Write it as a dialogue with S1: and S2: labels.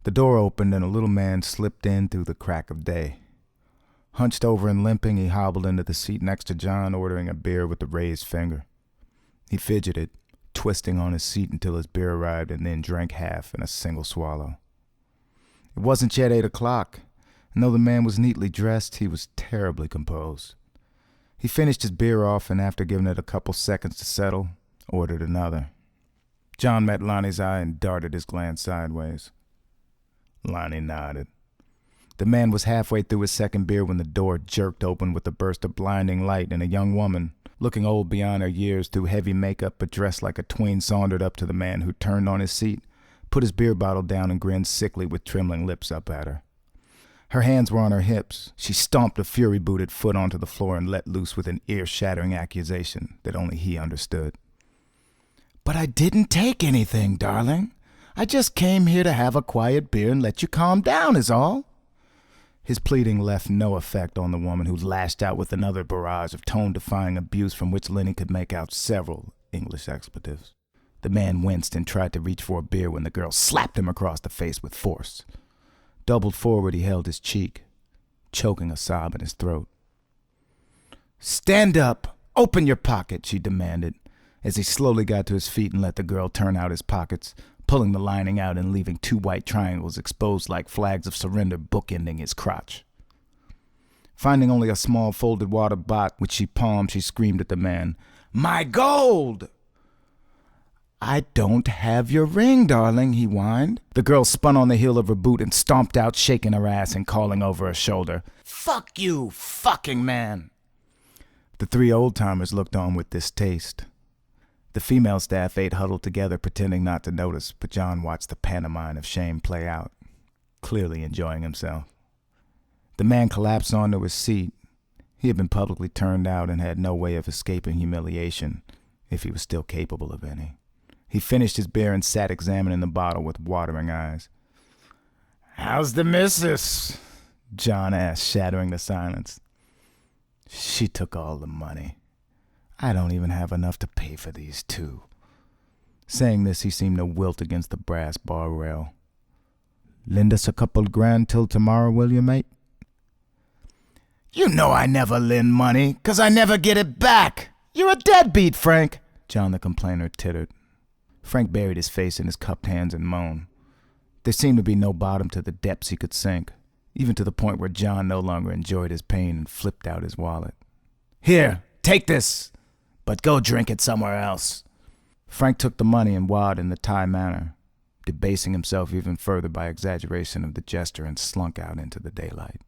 S1: The door opened and a little man slipped in through the crack of day. Hunched over and limping, he hobbled into the seat next to John, ordering a beer with a raised finger. He fidgeted, twisting on his seat until his beer arrived, and then drank half in a single swallow. It wasn't yet 8 o'clock, and though the man was neatly dressed, he was terribly composed. He finished his beer off, and after giving it a couple seconds to settle, ordered another. John met Lonnie's eye and darted his glance sideways. Lonnie nodded. The man was halfway through his second beer when the door jerked open with a burst of blinding light, and a young woman, looking old beyond her years through heavy makeup but dressed like a tween, sauntered up to the man, who turned on his seat, put his beer bottle down, and grinned sickly with trembling lips up at her. Her hands were on her hips. She stomped a fury-booted foot onto the floor and let loose with an ear-shattering accusation that only he understood. "But I didn't take anything, darling. I just came here to have a quiet beer and let you calm down is all." His pleading left no effect on the woman, who lashed out with another barrage of tone-defying abuse from which Lenny could make out several English expletives. The man winced and tried to reach for a beer when the girl slapped him across the face with force. Doubled forward, he held his cheek, choking a sob in his throat. "Stand up! Open your pocket!" she demanded, as he slowly got to his feet and let the girl turn out his pockets, pulling the lining out and leaving 2 white triangles exposed like flags of surrender bookending his crotch. Finding only a small folded water bot, which she palmed, she screamed at the man, "My gold!" "I don't have your ring, darling," he whined. The girl spun on the heel of her boot and stomped out, shaking her ass and calling over her shoulder, "Fuck you, fucking man!" The 3 old-timers looked on with distaste. The female staff ate huddled together, pretending not to notice, but John watched the pantomime of shame play out, clearly enjoying himself. The man collapsed onto his seat. He had been publicly turned out and had no way of escaping humiliation, if he was still capable of any. He finished his beer and sat examining the bottle with watering eyes. "How's the missus?" John asked, shattering the silence. "She took all the money. I don't even have enough to pay for these 2. Saying this, he seemed to wilt against the brass bar rail. "Lend us a couple grand till tomorrow, will you, mate?" "You know I never lend money, 'cause I never get it back. You're a deadbeat, Frank," John the complainer tittered. Frank buried his face in his cupped hands and moaned. There seemed to be no bottom to the depths he could sink, even to the point where John no longer enjoyed his pain and flipped out his wallet. "Here, take this, but go drink it somewhere else." Frank took the money and wowed in the Thai manner, debasing himself even further by exaggeration of the gesture, and slunk out into the daylight.